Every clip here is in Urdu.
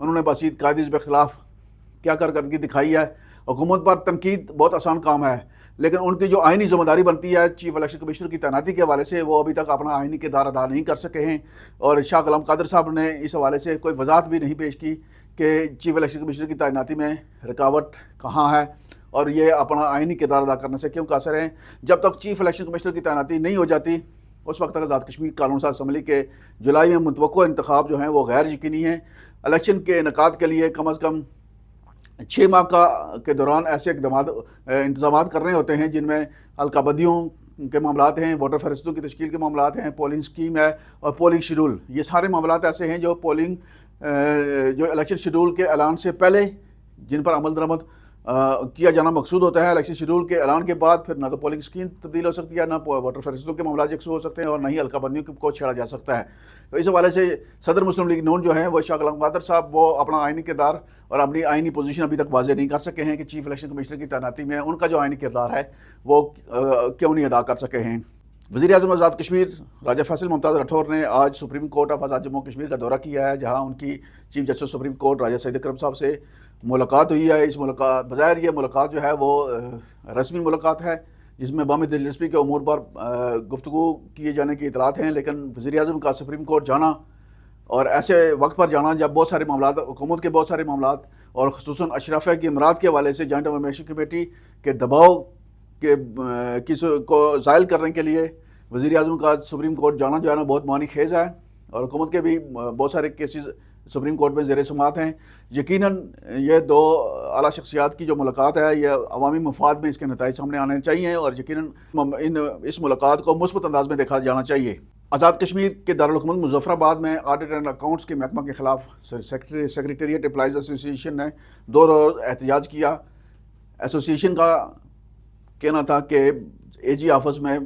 انہوں نے باسط قائد کے خلاف کیا کارکردگی دکھائی ہے۔ حکومت پر تنقید بہت آسان کام ہے، لیکن ان کی جو آئینی ذمہ داری بنتی ہے چیف الیکشن کمشنر کی تعیناتی کے حوالے سے، وہ ابھی تک اپنا آئینی کردار ادا نہیں کر سکے ہیں۔ اور شاہ غلام قادر صاحب نے اس حوالے سے کوئی وضاحت بھی نہیں پیش کی کہ چیف الیکشن کمشنر کی تعیناتی میں رکاوٹ کہاں ہے اور یہ اپنا آئینی کردار ادا کرنے سے کیوں قاصر ہیں۔ جب تک چیف الیکشن کمشنر کی تعیناتی نہیں ہو جاتی اس وقت تک آزاد کشمیر قانون ساز اسمبلی کے جولائی میں متوقع انتخاب جو ہیں وہ غیر یقینی ہیں۔ الیکشن کے انعقاد کے لیے کم از کم 6 ماہ کے دوران ایسے انتظامات کرنے ہوتے ہیں جن میں حلقہ بندیوں کے معاملات ہیں، ووٹر فہرستوں کی تشکیل کے معاملات ہیں، پولنگ سکیم ہے اور پولنگ شیڈول۔ یہ سارے معاملات ایسے ہیں جو جو الیکشن شیڈول کے اعلان سے پہلے جن پر عمل درآمد کیا جانا مقصود ہوتا ہے۔ الیکشن شیڈول کے اعلان کے بعد پھر نہ تو پولنگ سکیم تبدیل ہو سکتی ہے، نہ ووٹر فہرستوں کے معاملات یکسو ہو سکتے ہیں، اور نہ ہی حلقہ بندیوں کو چھیڑا جا سکتا ہے۔ تو اس حوالے سے صدر مسلم لیگ نون جو ہیں وہ شاہ غلام قادر صاحب وہ اپنا آئینی کردار اور اپنی آئینی پوزیشن ابھی تک واضح نہیں کر سکے ہیں کہ چیف الیکشن کمشنر کی تعیناتی میں ان کا جو آئینی کردار ہے وہ کیوں نہیں ادا کر سکے ہیں۔ وزیر اعظم آزاد کشمیر راجہ فیصل ممتاز راٹھور نے آج سپریم کورٹ آف آزاد جموں کشمیر کا دورہ کیا ہے، جہاں ان کی چیف جسٹس سپریم کورٹ راجہ سعید اکرم صاحب سے ملاقات ہوئی ہے۔ اس ملاقات بظاہر یہ ملاقات جو ہے وہ رسمی ملاقات ہے جس میں باہمی دلچسپی کے امور پر گفتگو کیے جانے کی اطلاعات ہیں، لیکن وزیر اعظم کا سپریم کورٹ جانا اور ایسے وقت پر جانا جب بہت سارے معاملات، حکومت کے بہت سارے معاملات اور خصوصاً اشرافیہ کی امرات کے حوالے سے جوائنٹ انفارمیشن کمیٹی کے دباؤ کو زائل کرنے کے لیے وزیر اعظم کا سپریم کورٹ جانا جو ہے نا بہت معنی خیز ہے، اور حکومت کے بھی بہت سارے کیسز سپریم کورٹ میں زیر سماعت ہیں۔ یقیناً یہ دو اعلیٰ شخصیات کی جو ملاقات ہے یہ عوامی مفاد میں اس کے نتائج سامنے آنے چاہیے، اور یقیناً اس ملاقات کو مثبت انداز میں دیکھا جانا چاہیے۔ آزاد کشمیر کے دارالحکومت مظفر آباد میں آڈٹ اینڈ اکاؤنٹس کے محکمہ کے خلاف سیکریٹریٹ امپلائیز ایسوسی ایشن نے 2 روز احتجاج کیا۔ ایسوسی ایشن کا کہنا تھا کہ اے جی آفس میں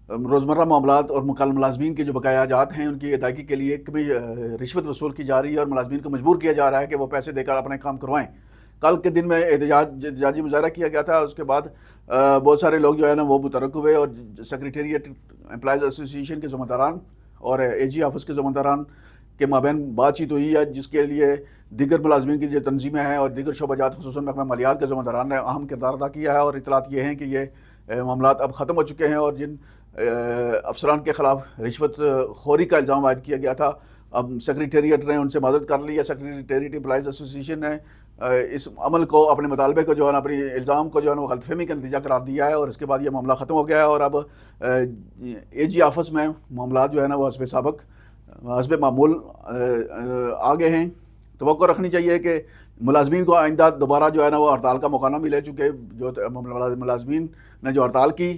روزمرہ معاملات اور ملازمین کے جو بقایا جات ہیں ان کی ادائیگی کے لیے کبھی رشوت وصول کی جا رہی ہے اور ملازمین کو مجبور کیا جا رہا ہے کہ وہ پیسے دے کر اپنے کام کروائیں۔ کل کے دن میں احتجاجی مظاہرہ کیا گیا تھا، اس کے بعد بہت سارے لوگ جو ہے نا وہ متحرک ہوئے اور سیکریٹریٹ امپلائیز ایسوسی ایشن کے ذمہ داران اور اے جی آفس کے ذمہ داران کے مابین بات چیت ہوئی ہے، جس کے لیے دیگر ملازمین کی جو تنظیمیں ہیں اور دیگر شعبہ جات خصوصاً محکمہ مالیات کے ذمہ داران نے اہم کردار ادا کیا ہے، اور اطلاعات یہ ہیں کہ یہ معاملات اب ختم ہو چکے ہیں، اور جن افسران کے خلاف رشوت خوری کا الزام عائد کیا گیا تھا اب سیکریٹریٹ نے ان سے مدد کر لی ہے۔ سیکریٹریٹ امپلائیز ایسوسی ایشن نے اس عمل کو، اپنے مطالبے کو جو ہے نا، اپنی الزام کو جو ہے نا وہ غلط فہمی کا نتیجہ قرار دیا ہے، اور اس کے بعد یہ معاملہ ختم ہو گیا ہے، اور اب اے جی آفس میں معاملات جو ہے نا وہ حسب معمول آگے ہیں۔ توقع رکھنی چاہیے کہ ملازمین کو آئندہ دوبارہ جو ہے نا وہ ہڑتال کا موقع نہ ملے، چونکہ جو ملازمین نے جو ہڑتال کی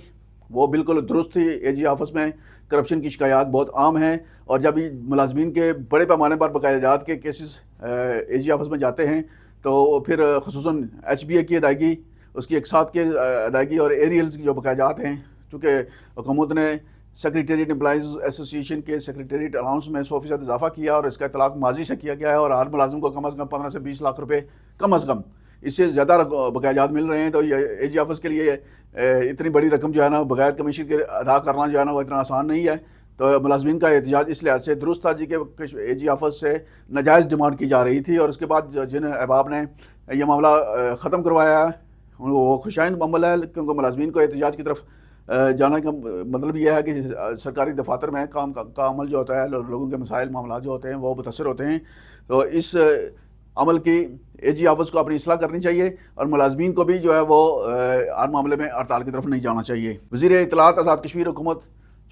وہ بالکل درست تھی۔ اے جی آفس میں کرپشن کی شکایات بہت عام ہیں، اور جب ملازمین کے بڑے پیمانے پر بقایا جات کے کیسز اے جی آفس میں جاتے ہیں تو پھر خصوصاً ایچ بی اے کی ادائیگی، اس کی اقساط کی ادائیگی اور ایریلز کی جو بقایا جات ہیں، چونکہ حکومت نے سیکریٹریٹ امپلائیز ایسوسی ایشن کے سیکریٹریٹ الاؤنس میں 100% اضافہ کیا، اور اس کا اطلاق ماضی سے کیا گیا ہے، اور ہر ملازم کو کم از کم 15 سے 20 لاکھ روپے کم از کم اس سے زیادہ بقایا جات مل رہے ہیں۔ تو یہ اے جی آفس کے لیے اتنی بڑی رقم جو ہے نا بغیر کمیشن کے ادا کرنا جو ہے نا وہ اتنا آسان نہیں ہے۔ تو ملازمین کا احتجاج اس لحاظ سے درست تھا جی کہ اے جی آفس سے ناجائز ڈیمانڈ کی جا رہی تھی، اور اس کے بعد جن احباب نے یہ معاملہ ختم کروایا ہے وہ خوشائند عمل ہے، کیونکہ ملازمین کو احتجاج کی طرف جانا کا مطلب یہ ہے کہ سرکاری دفاتر میں کام کا عمل جو ہوتا ہے، لوگوں کے مسائل معاملات جو ہوتے ہیں وہ متاثر ہوتے ہیں۔ تو اس عمل کی اے جی آفس کو اپنی اصلاح کرنی چاہیے، اور ملازمین کو بھی جو ہے وہ ہر معاملے میں ہڑتال کی طرف نہیں جانا چاہیے۔ وزیر اطلاعات آزاد کشمیر حکومت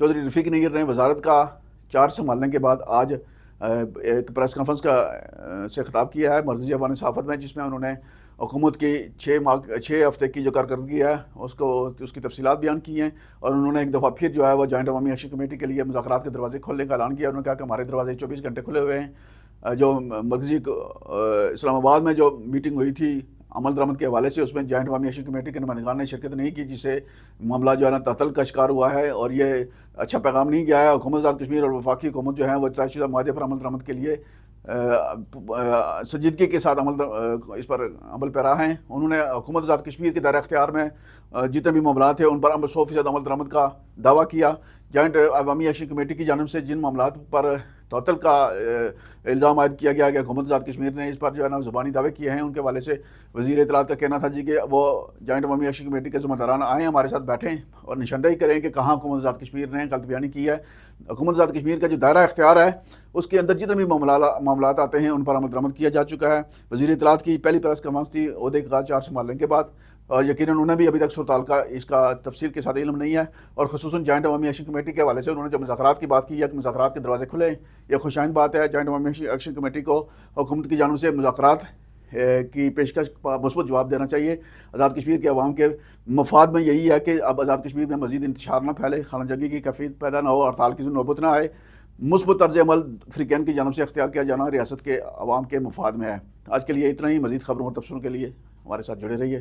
چودھری رفیق نیر نے وزارت کا چارج سنبھالنے کے بعد آج ایک پریس کانفرنس سے خطاب کیا ہے مرکزی ایوان صحافت میں، جس میں انہوں نے حکومت کی 6 ہفتے کی جو کارکردگی ہے اس کی تفصیلات بیان کی ہیں، اور انہوں نے ایک دفعہ پھر جو ہے وہ جوائنٹ عوامی ایکشن کمیٹی کے لیے مذاکرات کے دروازے کھولنے کا اعلان کیا۔ انہوں نے کہا کہ ہمارے دروازے 24 گھنٹے کھلے ہوئے ہیں۔ جو مرکزی اسلام آباد میں جو میٹنگ ہوئی تھی عمل درآمد کے حوالے سے، اس میں جوائنٹ عوامی ایکشن کمیٹی کے نمائندگان نے شرکت نہیں کی، جس سے معاملہ جو ہے نا تعطل کا شکار ہوا ہے، اور یہ اچھا پیغام نہیں گیا ہے۔ حکومت آزاد کشمیر اور وفاقی حکومت جو ہے وہ طے شدہ معاہدے پر عمل درآمد کے لیے سنجیدگی کے ساتھ اس پر عمل پیرا ہیں۔ انہوں نے حکومت آزاد کشمیر کے دائرہ اختیار میں جتنے بھی معاملات ہیں ان پر 100% عمل درآمد کا دعویٰ کیا، جوائنٹ عوامی ایکشن کمیٹی کی جانب سے جن معاملات پر تعطل کا الزام عائد کیا گیا کہ حکومت آزاد کشمیر نے اس پر جو ہے نا زبانی دعوے کیے ہیں، ان کے حوالے سے وزیر اطلاعات کا کہنا تھا جی کہ وہ جوائنٹ عوامی ایکشن کمیٹی کے ذمہ داران آئیں، ہمارے ساتھ بیٹھیں اور نشاندہی کریں کہ کہاں حکومت آزاد کشمیر نے غلط بیانی کی ہے۔ حکومت آزاد کشمیر کا جو دائرہ اختیار ہے اس کے اندر جتنے بھی معاملات آتے ہیں ان پر عمل درآمد کیا جا چکا ہے۔ وزیر اطلاعات کی پہلی پریس کانفرنس تھی عہدے کا چارج سنبھالنے کے بعد، اور یقیناً انہیں بھی ابھی تک صورتحال کا اس کا تفصیل کے ساتھ علم نہیں ہے، اور خصوصاً جوائنٹ عوامی ایکشن کمیٹی کے حوالے سے انہوں نے جو مذاکرات کی بات کی ہے کہ مذاکرات کے دروازے کھلے ہیں، یہ خوشائند بات ہے۔ جوائنٹ عوامی ایکشن کمیٹی کو حکومت کی جانب سے مذاکرات کی پیشکش مثبت جواب دینا چاہیے۔ آزاد کشمیر کے عوام کے مفاد میں یہی ہے کہ اب آزاد کشمیر میں مزید انتشار نہ پھیلے، خانہ جنگی کی کیفیت پیدا نہ ہو، ہڑتال کی نوبت نہ آئے۔ مثبت طرز عمل فریقین کی جانب سے اختیار کیا جانا ریاست کے عوام کے مفاد میں ہے۔ آج کے لیے اتنا ہی، مزید خبروں اور تبصروں کے لیے ہمارے ساتھ جڑے رہیے۔